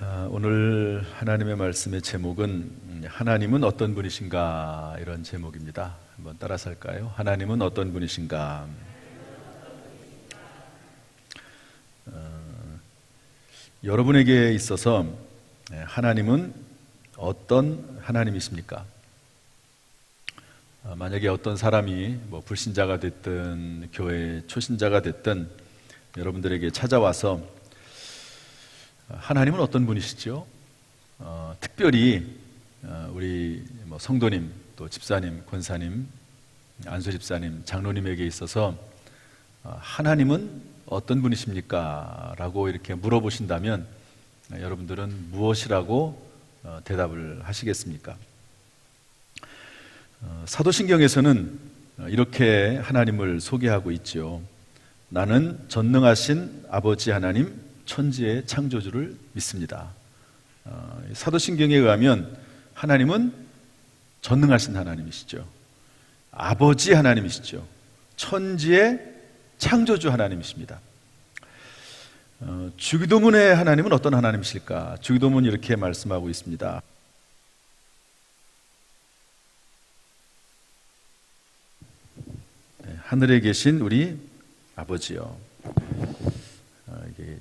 오늘 하나님의 말씀의 제목은 하나님은 어떤 분이신가, 이런 제목입니다. 한번 따라서 할까요? 하나님은 어떤 분이신가. 여러분에게 있어서 하나님은 어떤 하나님이십니까? 만약에 어떤 사람이 불신자가 됐든 교회 초신자가 됐든 여러분들에게 찾아와서 하나님은 어떤 분이시죠? 특별히 우리 성도님, 또 집사님, 권사님, 안수 집사님, 장로님에게 있어서 하나님은 어떤 분이십니까? 라고 이렇게 물어보신다면 여러분들은 무엇이라고 대답을 하시겠습니까? 사도신경에서는 이렇게 하나님을 소개하고 있죠. 나는 전능하신 아버지 하나님, 천지의 창조주를 믿습니다. 사도신경에 의하면 하나님은 전능하신 하나님이시죠. 아버지 하나님이시죠. 천지의 창조주 하나님이십니다. 주기도문의 하나님은 어떤 하나님이실까? 주기도문은 이렇게 말씀하고 있습니다. 하늘에 계신 우리 아버지요. 이게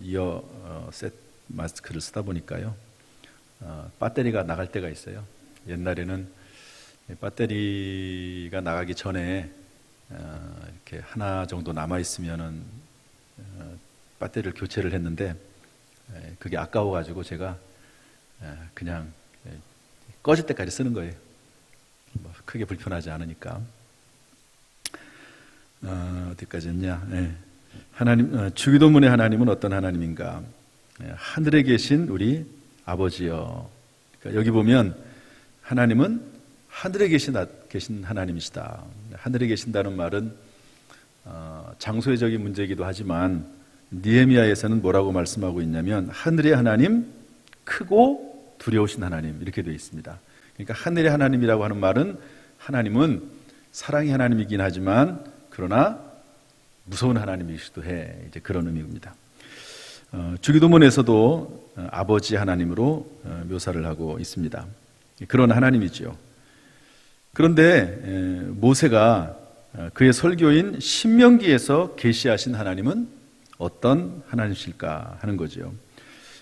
이어셋 마스크를 쓰다 보니까요, 배터리가 나갈 때가 있어요. 옛날에는 배터리가 나가기 전에 이렇게 하나 정도 남아 있으면은 배터리를 교체를 했는데 그게 아까워가지고 제가 그냥 꺼질 때까지 쓰는 거예요. 크게 불편하지 않으니까. 어디까지 했냐? 하나님, 주기도문의 하나님은 어떤 하나님인가? 하늘에 계신 우리 아버지여. 그러니까 여기 보면 하나님은 하늘에 계신 하나님이시다. 하늘에 계신다는 말은 장소의적인 문제이기도 하지만 느헤미야에서는 뭐라고 말씀하고 있냐면 하늘의 하나님, 크고 두려우신 하나님, 이렇게 되어 있습니다. 그러니까 하늘의 하나님이라고 하는 말은 하나님은 사랑의 하나님이긴 하지만 그러나 무서운 하나님이시기도 해. 이제 그런 의미입니다. 주기도문에서도 아버지 하나님으로 묘사를 하고 있습니다. 그런 하나님이죠. 그런데 모세가 그의 설교인 신명기에서 계시하신 하나님은 어떤 하나님이실까 하는 거죠.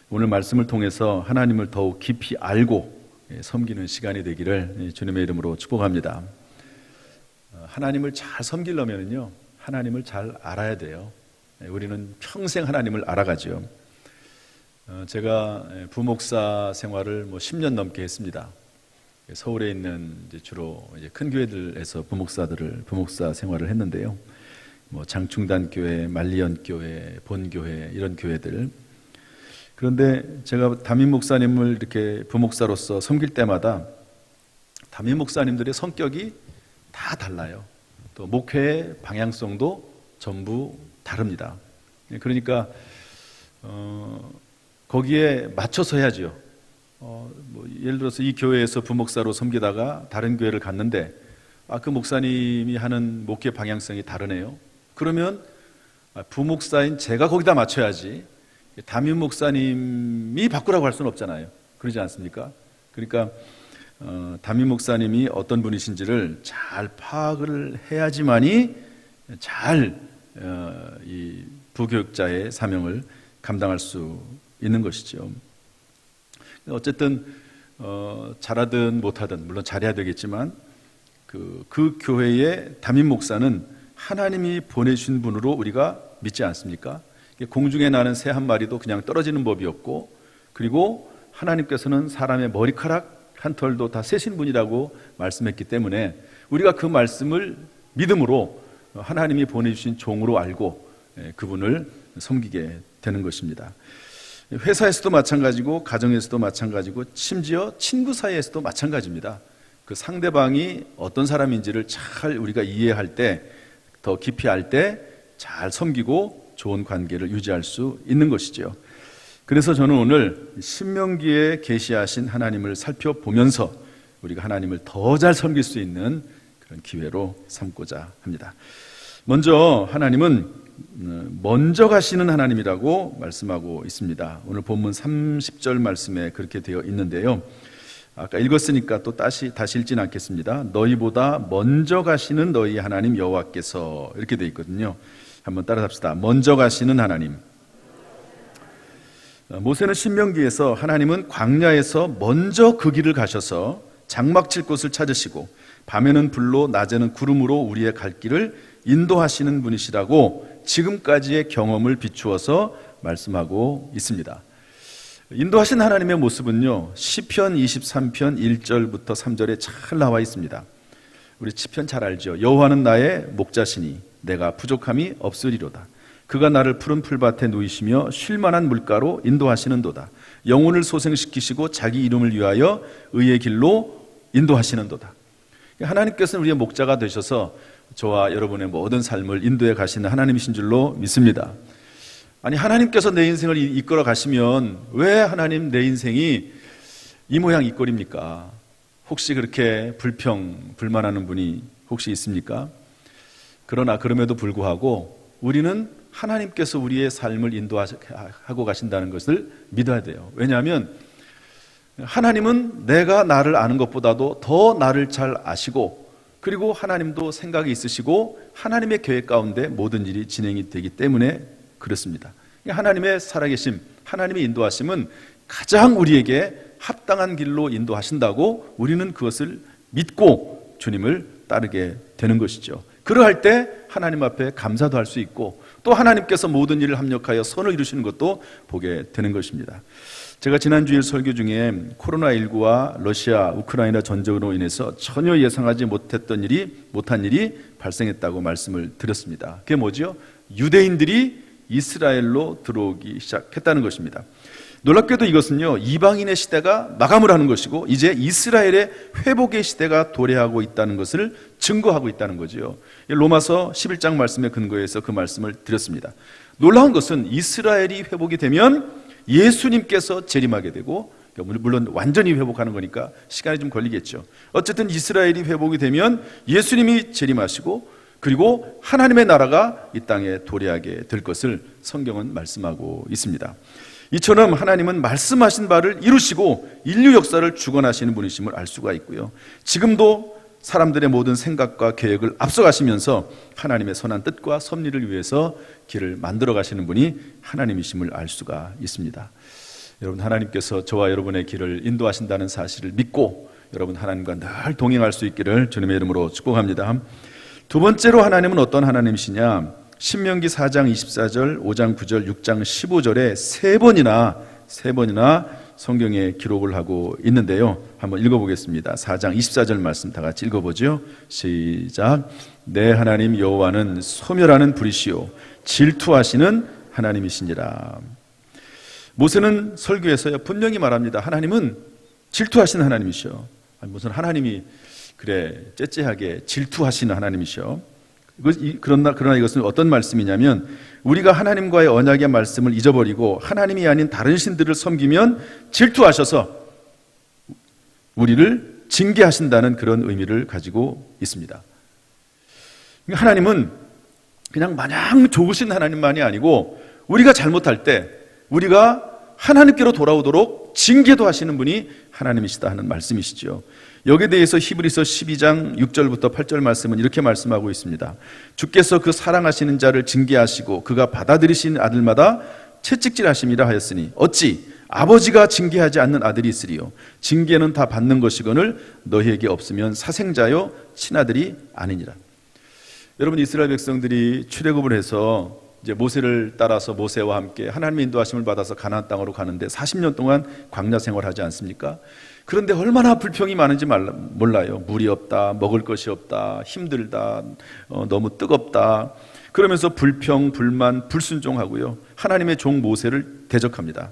오늘 말씀을 통해서 하나님을 더욱 깊이 알고 섬기는 시간이 되기를 주님의 이름으로 축복합니다. 하나님을 잘 섬기려면요, 하나님을 잘 알아야 돼요. 우리는 평생 하나님을 알아가죠. 제가 부목사 생활을 10년 넘게 했습니다. 서울에 있는 주로 큰 교회들에서 부목사 생활을 했는데요. 장충단교회, 만리연교회, 본교회, 이런 교회들. 그런데 제가 담임 목사님을 이렇게 부목사로서 섬길 때마다 담임 목사님들의 성격이 다 달라요. 또 목회의 방향성도 전부 다릅니다. 그러니까 거기에 맞춰서 해야죠. 예를 들어서 이 교회에서 부목사로 섬기다가 다른 교회를 갔는데 그 목사님이 하는 목회 방향성이 다르네요. 그러면 부목사인 제가 거기다 맞춰야지 담임 목사님이 바꾸라고 할 수는 없잖아요. 그러지 않습니까? 그러니까 담임 목사님이 어떤 분이신지를 잘 파악을 해야지만이 잘 이 부교육자의 사명을 감당할 수 있는 것이죠. 어쨌든 잘하든 못하든, 물론 잘해야 되겠지만 그 교회의 담임 목사는 하나님이 보내주신 분으로 우리가 믿지 않습니까? 공중에 나는 새 한 마리도 그냥 떨어지는 법이 없고, 그리고 하나님께서는 사람의 머리카락 한 털도 다 세신 분이라고 말씀했기 때문에 우리가 그 말씀을 믿음으로 하나님이 보내주신 종으로 알고 그분을 섬기게 되는 것입니다. 회사에서도 마찬가지고, 가정에서도 마찬가지고, 심지어 친구 사이에서도 마찬가지입니다. 그 상대방이 어떤 사람인지를 잘 우리가 이해할 때, 더 깊이 알 때 잘 섬기고 좋은 관계를 유지할 수 있는 것이죠. 그래서 저는 오늘 신명기에 계시하신 하나님을 살펴보면서 우리가 하나님을 더 잘 섬길 수 있는 그런 기회로 삼고자 합니다. 먼저 하나님은 먼저 가시는 하나님이라고 말씀하고 있습니다. 오늘 본문 30절 말씀에 그렇게 되어 있는데요. 아까 읽었으니까 또 다시 읽진 않겠습니다. 너희보다 먼저 가시는 너희 하나님 여호와께서, 이렇게 되어 있거든요. 한번 따라합시다. 먼저 가시는 하나님. 모세는 신명기에서 하나님은 광야에서 먼저 그 길을 가셔서 장막 칠 곳을 찾으시고 밤에는 불로 낮에는 구름으로 우리의 갈 길을 인도하시는 분이시라고 지금까지의 경험을 비추어서 말씀하고 있습니다. 인도하신 하나님의 모습은요, 시편 23편 1절부터 3절에 잘 나와 있습니다. 우리 시편 잘 알죠. 여호와는 나의 목자시니 내가 부족함이 없으리로다. 그가 나를 푸른 풀밭에 누이시며 쉴만한 물가로 인도하시는도다. 영혼을 소생시키시고 자기 이름을 위하여 의의 길로 인도하시는도다. 하나님께서는 우리의 목자가 되셔서 저와 여러분의 모든 삶을 인도해 가시는 하나님이신 줄로 믿습니다. 아니, 하나님께서 내 인생을 이끌어 가시면 왜 하나님 내 인생이 이 모양 이 꼴입니까? 혹시 그렇게 불만하는 분이 혹시 있습니까? 그러나 그럼에도 불구하고 우리는 하나님께서 우리의 삶을 인도하고 가신다는 것을 믿어야 돼요. 왜냐하면 하나님은 내가 나를 아는 것보다도 더 나를 잘 아시고, 그리고 하나님도 생각이 있으시고 하나님의 계획 가운데 모든 일이 진행이 되기 때문에 그렇습니다. 하나님의 살아계심, 하나님의 인도하심은 가장 우리에게 합당한 길로 인도하신다고 우리는 그것을 믿고 주님을 따르게 되는 것이죠. 그러할 때 하나님 앞에 감사도 할 수 있고, 또 하나님께서 모든 일을 합력하여 선을 이루시는 것도 보게 되는 것입니다. 제가 지난 주일 설교 중에 코로나19와 러시아, 우크라이나 전쟁으로 인해서 전혀 예상하지 못한 일이 발생했다고 말씀을 드렸습니다. 그게 뭐죠? 유대인들이 이스라엘로 들어오기 시작했다는 것입니다. 놀랍게도 이것은요, 이방인의 시대가 마감을 하는 것이고 이제 이스라엘의 회복의 시대가 도래하고 있다는 것을 증거하고 있다는 거죠. 로마서 11장 말씀에 근거해서 그 말씀을 드렸습니다. 놀라운 것은 이스라엘이 회복이 되면 예수님께서 재림하게 되고, 물론 완전히 회복하는 거니까 시간이 좀 걸리겠죠. 어쨌든 이스라엘이 회복이 되면 예수님이 재림하시고, 그리고 하나님의 나라가 이 땅에 도래하게 될 것을 성경은 말씀하고 있습니다. 이처럼 하나님은 말씀하신 바를 이루시고 인류 역사를 주관하시는 분이심을 알 수가 있고요. 지금도 사람들의 모든 생각과 계획을 앞서가시면서 하나님의 선한 뜻과 섭리를 위해서 길을 만들어 가시는 분이 하나님이심을 알 수가 있습니다. 여러분, 하나님께서 저와 여러분의 길을 인도하신다는 사실을 믿고 여러분 하나님과 늘 동행할 수 있기를 주님의 이름으로 축복합니다. 두 번째로 하나님은 어떤 하나님이시냐? 신명기 4장 24절, 5장 9절, 6장 15절에 세 번이나 성경에 기록을 하고 있는데요. 한번 읽어보겠습니다. 4장 24절 말씀 다 같이 읽어보죠. 시작. 내 하나님 여호와는 소멸하는 불이시요 질투하시는 하나님이시니라. 모세는 설교에서요 분명히 말합니다. 하나님은 질투하시는 하나님이시오. 무슨 하나님이 그래 째째하게 질투하시는 하나님이시오. 그러나 이것은 어떤 말씀이냐면, 우리가 하나님과의 언약의 말씀을 잊어버리고 하나님이 아닌 다른 신들을 섬기면 질투하셔서 우리를 징계하신다는 그런 의미를 가지고 있습니다. 하나님은 그냥 마냥 좋으신 하나님만이 아니고 우리가 잘못할 때 우리가 하나님께로 돌아오도록 징계도 하시는 분이 하나님이시다 하는 말씀이시죠. 여기에 대해서 히브리서 12장 6절부터 8절 말씀은 이렇게 말씀하고 있습니다. 주께서 그 사랑하시는 자를 징계하시고 그가 받아들이신 아들마다 채찍질하심이라 하였으니 어찌 아버지가 징계하지 않는 아들이 있으리요. 징계는 다 받는 것이거늘 너희에게 없으면 사생자요 친아들이 아니니라. 여러분, 이스라엘 백성들이 출애굽을 해서 이제 모세를 따라서 모세와 함께 하나님의 인도하심을 받아서 가나안 땅으로 가는데 40년 동안 광야 생활하지 않습니까? 그런데 얼마나 불평이 많은지 몰라요. 물이 없다, 먹을 것이 없다, 힘들다, 너무 뜨겁다. 그러면서 불평, 불만, 불순종하고요. 하나님의 종 모세를 대적합니다.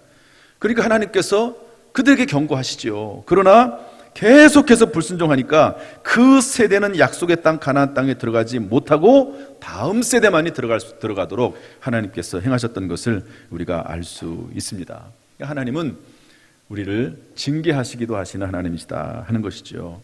그러니까 하나님께서 그들에게 경고하시죠. 그러나 계속해서 불순종하니까 그 세대는 약속의 땅 가나안 땅에 들어가지 못하고 다음 세대만이 들어가도록 하나님께서 행하셨던 것을 우리가 알 수 있습니다. 하나님은 우리를 징계하시기도 하시는 하나님이시다 하는 것이죠.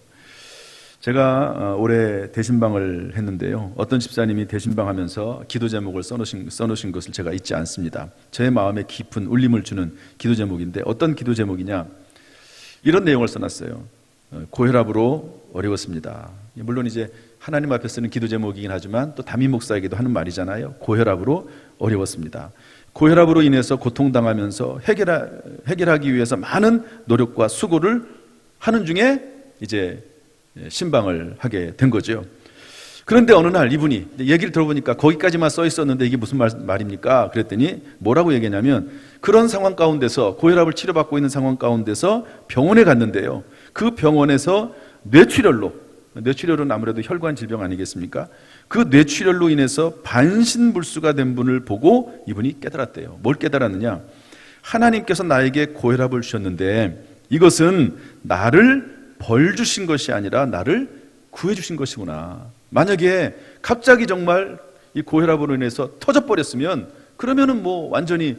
제가 올해 대신방을 했는데요. 어떤 집사님이 대신방하면서 기도 제목을 써놓으신 것을 제가 잊지 않습니다. 제 마음에 깊은 울림을 주는 기도 제목인데 어떤 기도 제목이냐? 이런 내용을 써놨어요. 고혈압으로 어려웠습니다. 물론 이제 하나님 앞에 쓰는 기도 제목이긴 하지만 또 담임 목사에게도 하는 말이잖아요. 고혈압으로 어려웠습니다. 고혈압으로 인해서 고통당하면서 해결하기 위해서 많은 노력과 수고를 하는 중에 이제 신방을 하게 된 거죠. 그런데 어느 날 이분이 얘기를 들어보니까 거기까지만 써 있었는데 이게 무슨 말입니까? 그랬더니 뭐라고 얘기했냐면 그런 상황 가운데서 고혈압을 치료받고 있는 상황 가운데서 병원에 갔는데요. 그 병원에서 뇌출혈은 아무래도 혈관 질병 아니겠습니까? 그 뇌출혈로 인해서 반신불수가 된 분을 보고 이분이 깨달았대요. 뭘 깨달았느냐? 하나님께서 나에게 고혈압을 주셨는데 이것은 나를 벌 주신 것이 아니라 나를 구해 주신 것이구나. 만약에 갑자기 정말 이 고혈압으로 인해서 터져버렸으면 그러면은 뭐 완전히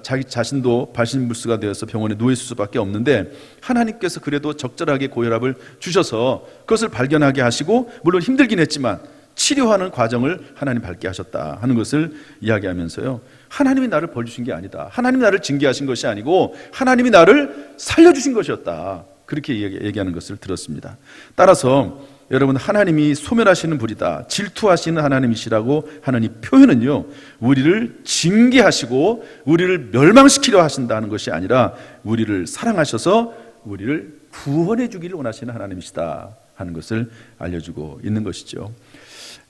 자기 자신도 발신불수가 되어서 병원에 누워 있을 수밖에 없는데 하나님께서 그래도 적절하게 고혈압을 주셔서 그것을 발견하게 하시고 물론 힘들긴 했지만 치료하는 과정을 하나님 밟게 하셨다 하는 것을 이야기하면서요. 하나님이 나를 벌 주신 게 아니다. 하나님이 나를 징계하신 것이 아니고 하나님이 나를 살려주신 것이었다. 그렇게 얘기하는 것을 들었습니다. 따라서 여러분 하나님이 소멸하시는 불이다, 질투하시는 하나님이시라고 하는 이 표현은요, 우리를 징계하시고 우리를 멸망시키려 하신다는 것이 아니라 우리를 사랑하셔서 우리를 구원해 주기를 원하시는 하나님이시다 하는 것을 알려주고 있는 것이죠.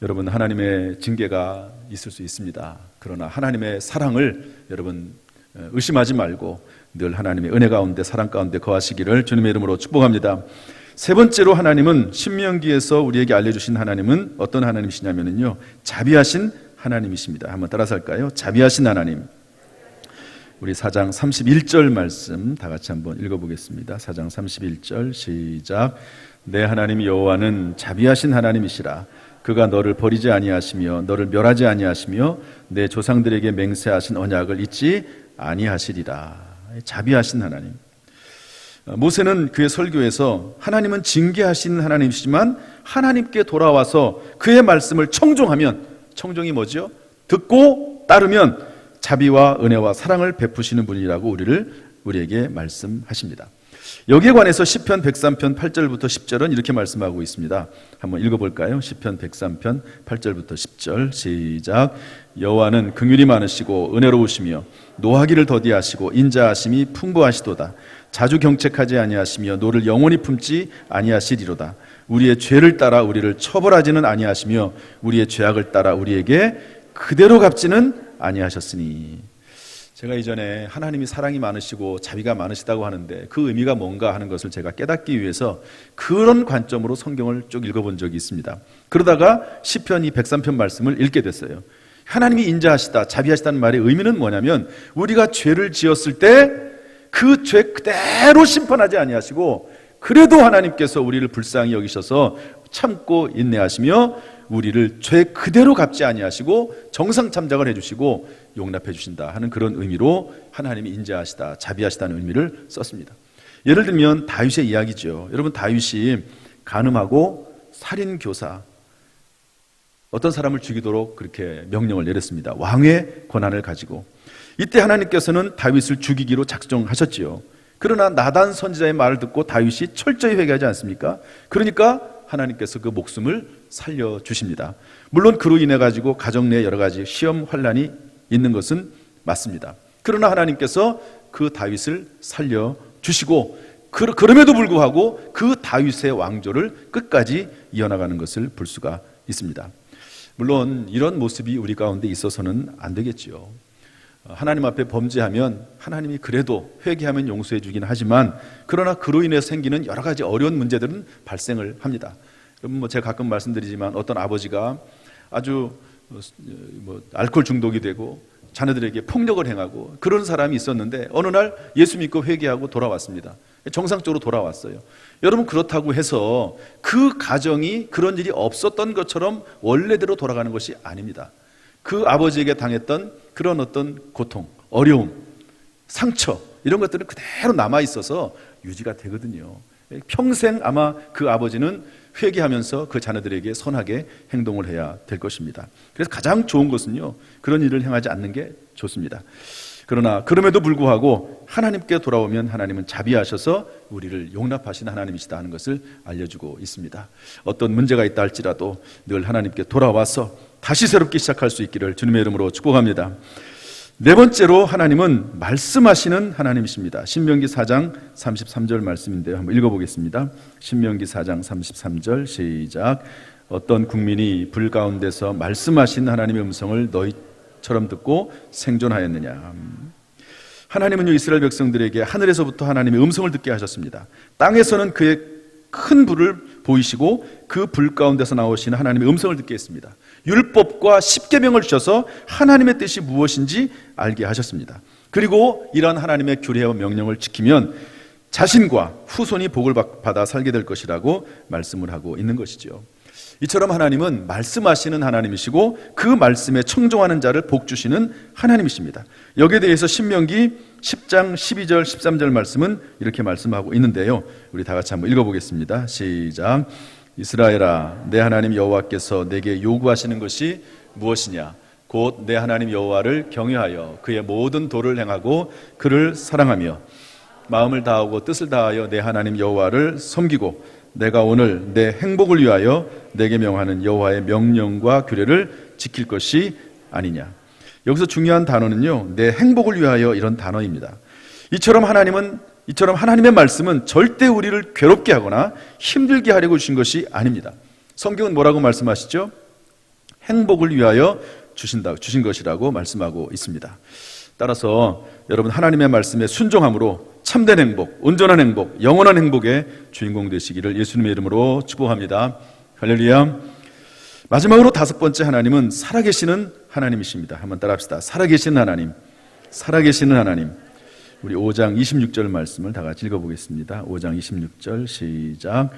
여러분 하나님의 징계가 있을 수 있습니다. 그러나 하나님의 사랑을 여러분 의심하지 말고 늘 하나님의 은혜 가운데 사랑 가운데 거하시기를 주님의 이름으로 축복합니다. 세 번째로 하나님은 신명기에서 우리에게 알려주신 하나님은 어떤 하나님이시냐면요, 자비하신 하나님이십니다. 한번 따라서 할까요? 자비하신 하나님. 우리 4장 31절 말씀 다 같이 한번 읽어보겠습니다. 4장 31절 시작. 내 하나님 여호와는 자비하신 하나님이시라. 그가 너를 버리지 아니하시며 너를 멸하지 아니하시며 내 조상들에게 맹세하신 언약을 잊지 아니하시리라. 자비하신 하나님. 모세는 그의 설교에서 하나님은 징계하시는 하나님이시지만 하나님께 돌아와서 그의 말씀을 청종하면, 청종이 뭐죠? 듣고 따르면 자비와 은혜와 사랑을 베푸시는 분이라고 우리에게 말씀하십니다. 여기에 관해서 시편 103편 8절부터 10절은 이렇게 말씀하고 있습니다. 한번 읽어볼까요? 시편 103편 8절부터 10절 시작. 여호와는 긍휼이 많으시고 은혜로우시며 노하기를 더디하시고 인자하심이 풍부하시도다. 자주 경책하지 아니하시며 노를 영원히 품지 아니하시리로다. 우리의 죄를 따라 우리를 처벌하지는 아니하시며 우리의 죄악을 따라 우리에게 그대로 갚지는 아니하셨으니. 제가 이전에 하나님이 사랑이 많으시고 자비가 많으시다고 하는데 그 의미가 뭔가 하는 것을 제가 깨닫기 위해서 그런 관점으로 성경을 쭉 읽어본 적이 있습니다. 그러다가 시편 이 103편 말씀을 읽게 됐어요. 하나님이 인자하시다, 자비하시다는 말의 의미는 뭐냐면 우리가 죄를 지었을 때 그 죄 그대로 심판하지 아니하시고 그래도 하나님께서 우리를 불쌍히 여기셔서 참고 인내하시며 우리를 죄 그대로 갚지 아니하시고 정상 참작을 해주시고 용납해 주신다 하는 그런 의미로 하나님이 인자하시다, 자비하시다는 의미를 썼습니다. 예를 들면 다윗의 이야기죠. 여러분 다윗이 간음하고 살인교사 어떤 사람을 죽이도록 그렇게 명령을 내렸습니다. 왕의 권한을 가지고. 이때 하나님께서는 다윗을 죽이기로 작정하셨지요. 그러나 나단 선지자의 말을 듣고 다윗이 철저히 회개하지 않습니까? 그러니까 하나님께서 그 목숨을 살려주십니다. 물론 그로 인해 가지고 가정 내에 여러 가지 시험 환난이 있는 것은 맞습니다. 그러나 하나님께서 그 다윗을 살려주시고 그럼에도 불구하고 그 다윗의 왕조를 끝까지 이어나가는 것을 볼 수가 있습니다. 물론 이런 모습이 우리 가운데 있어서는 안 되겠지요. 하나님 앞에 범죄하면 하나님이 그래도 회개하면 용서해 주긴 하지만 그러나 그로 인해 생기는 여러 가지 어려운 문제들은 발생을 합니다. 여러분 제가 가끔 말씀드리지만 어떤 아버지가 아주 알코올 중독이 되고 자녀들에게 폭력을 행하고 그런 사람이 있었는데 어느 날 예수 믿고 회개하고 돌아왔습니다. 정상적으로 돌아왔어요. 여러분 그렇다고 해서 그 가정이 그런 일이 없었던 것처럼 원래대로 돌아가는 것이 아닙니다. 그 아버지에게 당했던 그런 어떤 고통, 어려움, 상처 이런 것들은 그대로 남아있어서 유지가 되거든요. 평생 아마 그 아버지는 회개하면서 그 자녀들에게 선하게 행동을 해야 될 것입니다. 그래서 가장 좋은 것은요, 그런 일을 행하지 않는 게 좋습니다. 그러나 그럼에도 불구하고 하나님께 돌아오면 하나님은 자비하셔서 우리를 용납하시는 하나님이시다 하는 것을 알려주고 있습니다. 어떤 문제가 있다 할지라도 늘 하나님께 돌아와서 다시 새롭게 시작할 수 있기를 주님의 이름으로 축복합니다. 네 번째로 하나님은 말씀하시는 하나님이십니다. 신명기 4장 33절 말씀인데요, 한번 읽어보겠습니다. 신명기 4장 33절 시작. 어떤 국민이 불 가운데서 말씀하신 하나님의 음성을 너희처럼 듣고 생존하였느냐. 하나님은요, 이스라엘 백성들에게 하늘에서부터 하나님의 음성을 듣게 하셨습니다. 땅에서는 그의 큰 불을 보이시고 그 불 가운데서 나오시는 하나님의 음성을 듣게 했습니다. 율법과 십계명을 주셔서 하나님의 뜻이 무엇인지 알게 하셨습니다. 그리고 이러한 하나님의 규례와 명령을 지키면 자신과 후손이 복을 받아 살게 될 것이라고 말씀을 하고 있는 것이죠. 이처럼 하나님은 말씀하시는 하나님이시고 그 말씀에 청종하는 자를 복 주시는 하나님이십니다. 여기에 대해서 신명기 10장 12절 13절 말씀은 이렇게 말씀하고 있는데요, 우리 다 같이 한번 읽어보겠습니다. 시작. 이스라엘아, 내 하나님 여호와께서 내게 요구하시는 것이 무엇이냐? 곧 내 하나님 여호와를 경외하여 그의 모든 도를 행하고 그를 사랑하며 마음을 다하고 뜻을 다하여 내 하나님 여호와를 섬기고 내가 오늘 내 행복을 위하여 내게 명하는 여호와의 명령과 규례를 지킬 것이 아니냐. 여기서 중요한 단어는요, 내 행복을 위하여 이런 단어입니다. 이처럼 하나님의 말씀은 절대 우리를 괴롭게 하거나 힘들게 하려고 주신 것이 아닙니다. 성경은 뭐라고 말씀하시죠? 행복을 위하여 주신 것이라고 말씀하고 있습니다. 따라서 여러분, 하나님의 말씀에 순종함으로 참된 행복, 온전한 행복, 영원한 행복의 주인공 되시기를 예수님의 이름으로 축복합니다. 할렐루야. 마지막으로 다섯 번째 하나님은 살아계시는 하나님이십니다. 한번 따라합시다. 살아계시는 하나님, 살아계시는 하나님. 우리 5장 26절 말씀을 다 같이 읽어보겠습니다. 5장 26절 시작.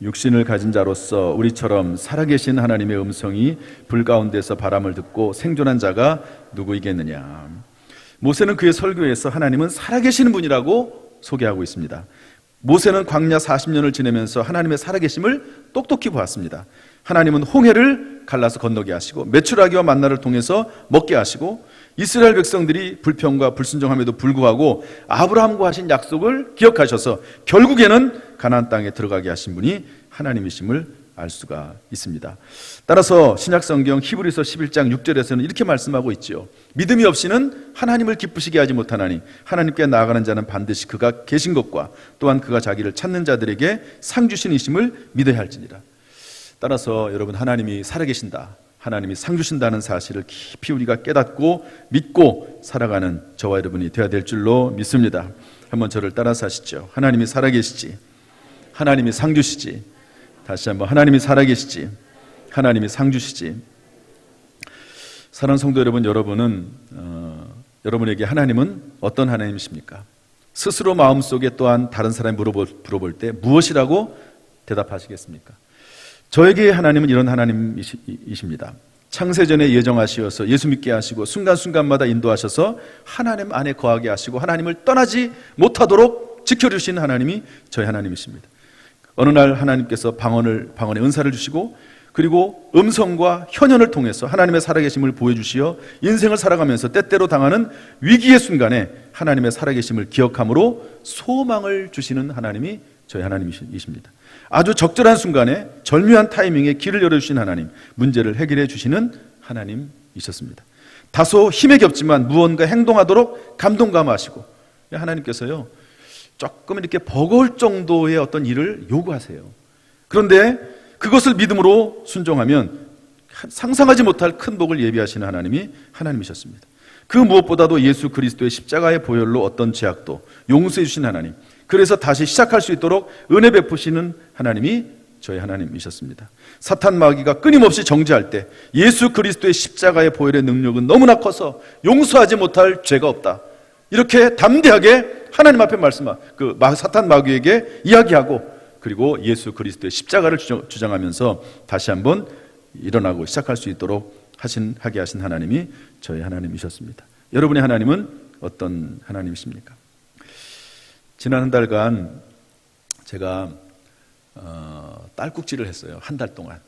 육신을 가진 자로서 우리처럼 살아계신 하나님의 음성이 불 가운데서 바람을 듣고 생존한 자가 누구이겠느냐. 모세는 그의 설교에서 하나님은 살아계시는 분이라고 소개하고 있습니다. 모세는 광야 40년을 지내면서 하나님의 살아계심을 똑똑히 보았습니다. 하나님은 홍해를 갈라서 건너게 하시고 메추라기와 만나를 통해서 먹게 하시고 이스라엘 백성들이 불평과 불순종함에도 불구하고 아브라함과 하신 약속을 기억하셔서 결국에는 가나안 땅에 들어가게 하신 분이 하나님이심을 알 수가 있습니다. 따라서 신약성경 히브리서 11장 6절에서는 이렇게 말씀하고 있지요. 믿음이 없이는 하나님을 기쁘시게 하지 못하나니 하나님께 나아가는 자는 반드시 그가 계신 것과 또한 그가 자기를 찾는 자들에게 상 주신이심을 믿어야 할지니라. 따라서 여러분, 하나님이 살아계신다, 하나님이 상 주신다는 사실을 깊이 우리가 깨닫고 믿고 살아가는 저와 여러분이 되어야 될 줄로 믿습니다. 한번 저를 따라서 하시죠. 하나님이 살아계시지, 하나님이 상 주시지. 다시 한번, 하나님이 살아계시지, 하나님이 상 주시지. 사랑하는 성도 여러분, 여러분에게 하나님은 어떤 하나님이십니까? 스스로 마음속에 또한 다른 사람이 물어볼 때 무엇이라고 대답하시겠습니까? 저에게 하나님은 이런 하나님이십니다. 창세전에 예정하시어서 예수 믿게 하시고 순간순간마다 인도하셔서 하나님 안에 거하게 하시고 하나님을 떠나지 못하도록 지켜주신 하나님이 저의 하나님이십니다. 어느 날 하나님께서 방언의 은사를 주시고 그리고 음성과 현현을 통해서 하나님의 살아계심을 보여주시어 인생을 살아가면서 때때로 당하는 위기의 순간에 하나님의 살아계심을 기억함으로 소망을 주시는 하나님이 저희 하나님이십니다. 아주 적절한 순간에 절묘한 타이밍에 길을 열어주신 하나님, 문제를 해결해 주시는 하나님이셨습니다. 다소 힘에 겹지만 무언가 행동하도록 감동감하시고, 하나님께서요 조금 이렇게 버거울 정도의 어떤 일을 요구하세요. 그런데 그것을 믿음으로 순종하면 상상하지 못할 큰 복을 예비하시는 하나님이 하나님이셨습니다. 그 무엇보다도 예수 그리스도의 십자가의 보혈로 어떤 죄악도 용서해 주신 하나님, 그래서 다시 시작할 수 있도록 은혜 베푸시는 하나님이 저희 하나님이셨습니다. 사탄 마귀가 끊임없이 정죄할 때 예수 그리스도의 십자가의 보혈의 능력은 너무나 커서 용서하지 못할 죄가 없다, 이렇게 담대하게 하나님 앞에 사탄 마귀에게 이야기하고, 그리고 예수 그리스도의 십자가를 주장하면서 다시 한번 일어나고 시작할 수 있도록 하게 하신 하나님이 저희 하나님이셨습니다. 여러분의 하나님은 어떤 하나님이십니까? 지난 한 달간 제가 딸꾹질을 했어요. 한 달 동안.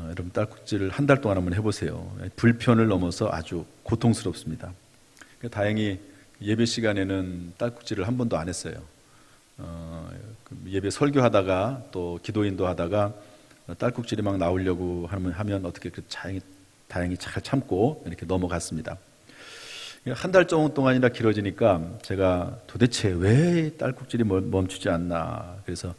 여러분 딸꾹질을 한 달 동안 한번 해보세요. 불편을 넘어서 아주 고통스럽습니다. 다행히 예배 시간에는 딸꾹질을 한 번도 안 했어요. 예배 설교하다가 또 기도인도 하다가 딸꾹질이 막 나오려고 하면 어떻게 다행히 잘 참고 이렇게 넘어갔습니다. 한 달 정도 동안이나 길어지니까 제가 도대체 왜 딸꾹질이 멈추지 않나, 그래서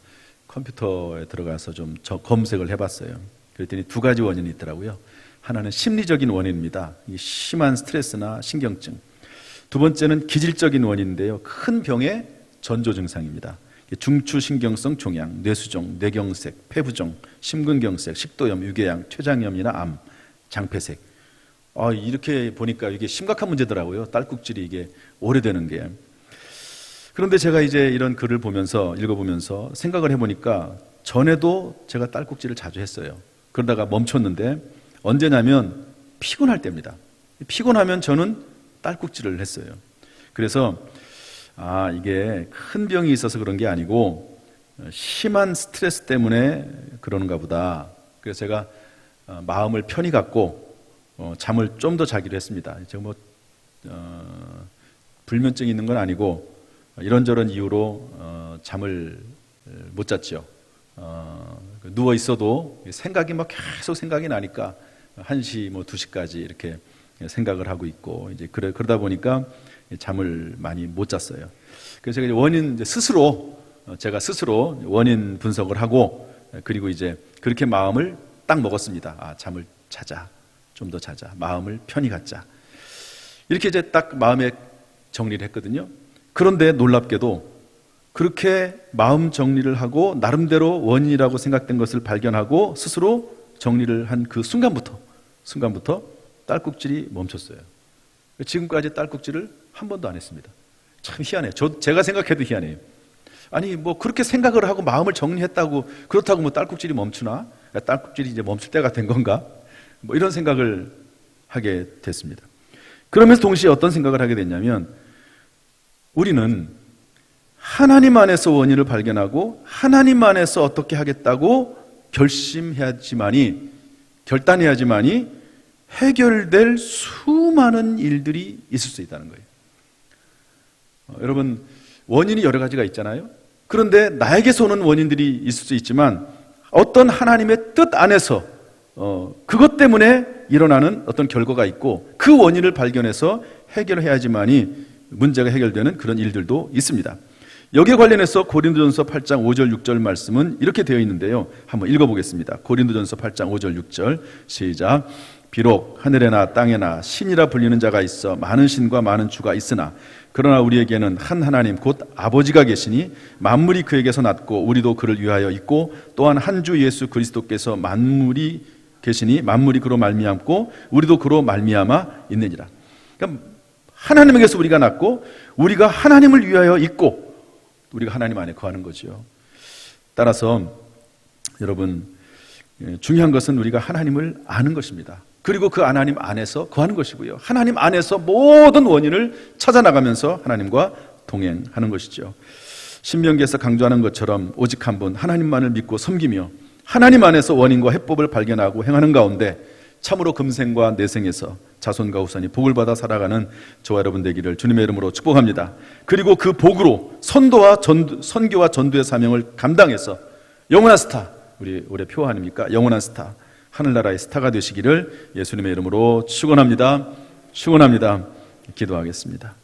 컴퓨터에 들어가서 좀 검색을 해봤어요. 그랬더니 두 가지 원인이 있더라고요. 하나는 심리적인 원인입니다. 심한 스트레스나 신경증. 두 번째는 기질적인 원인인데요. 큰 병의 전조 증상입니다. 중추신경성 종양, 뇌수종, 뇌경색, 폐부종, 심근경색, 식도염, 유궤양, 췌장염이나 암, 장폐색. 이렇게 보니까 이게 심각한 문제더라고요. 딸꾹질이 이게 오래되는 게. 그런데 제가 이제 이런 글을 읽어보면서 생각을 해보니까 전에도 제가 딸꾹질을 자주 했어요. 그러다가 멈췄는데 언제냐면 피곤할 때입니다. 피곤하면 저는 딸꾹질을 했어요. 그래서 이게 큰 병이 있어서 그런 게 아니고 심한 스트레스 때문에 그러는가 보다. 그래서 제가 마음을 편히 갖고 잠을 좀 더 자기로 했습니다. 제가 불면증이 있는 건 아니고 이런저런 이유로 잠을 못 잤죠. 누워 있어도 생각이 계속 생각이 나니까 1시 2시까지 이렇게 생각을 하고 있고, 이제 그러다 보니까 잠을 많이 못 잤어요. 그래서 제가 스스로 원인 분석을 하고, 그리고 이제 그렇게 마음을 딱 먹었습니다. 잠을 자자. 좀 더 자자. 마음을 편히 갖자. 이렇게 이제 딱 마음에 정리를 했거든요. 그런데 놀랍게도 그렇게 마음 정리를 하고 나름대로 원인이라고 생각된 것을 발견하고 스스로 정리를 한 그 순간부터 딸꾹질이 멈췄어요. 지금까지 딸꾹질을 한 번도 안 했습니다. 참 희한해요. 제가 생각해도 희한해요. 아니 그렇게 생각을 하고 마음을 정리했다고 그렇다고 딸꾹질이 멈추나? 딸꾹질이 이제 멈출 때가 된 건가? 이런 생각을 하게 됐습니다. 그러면서 동시에 어떤 생각을 하게 됐냐면, 우리는 하나님 안에서 원인을 발견하고 하나님 안에서 어떻게 하겠다고 결단해야지만이 해결될 수많은 일들이 있을 수 있다는 거예요. 여러분, 원인이 여러 가지가 있잖아요. 그런데 나에게서 오는 원인들이 있을 수 있지만 어떤 하나님의 뜻 안에서 그것 때문에 일어나는 어떤 결과가 있고, 그 원인을 발견해서 해결해야지만이 문제가 해결되는 그런 일들도 있습니다. 여기에 관련해서 고린도전서 8장 5절 6절 말씀은 이렇게 되어 있는데요. 한번 읽어보겠습니다. 고린도전서 8장 5절 6절 시작. 비록 하늘에나 땅에나 신이라 불리는 자가 있어 많은 신과 많은 주가 있으나 그러나 우리에게는 한 하나님 곧 아버지가 계시니 만물이 그에게서 났고 우리도 그를 위하여 있고 또한 한 주 예수 그리스도께서 만물이 계시니 만물이 그로 말미암고 우리도 그로 말미암아 있느니라. 그러니까 하나님에게서 우리가 났고 우리가 하나님을 위하여 있고 우리가 하나님 안에 거하는 거죠. 따라서 여러분, 중요한 것은 우리가 하나님을 아는 것입니다. 그리고 그 하나님 안에서 거하는 것이고요. 하나님 안에서 모든 원인을 찾아나가면서 하나님과 동행하는 것이죠. 신명기에서 강조하는 것처럼 오직 한 분 하나님만을 믿고 섬기며 하나님 안에서 원인과 해법을 발견하고 행하는 가운데 참으로 금생과 내생에서 자손과 후손이 복을 받아 살아가는 저와 여러분 되기를 주님의 이름으로 축복합니다. 그리고 그 복으로 선교와 전도의 사명을 감당해서 영원한 스타, 우리 올해 표 아닙니까? 영원한 스타, 하늘나라의 스타가 되시기를 예수님의 이름으로 축원합니다. 기도하겠습니다.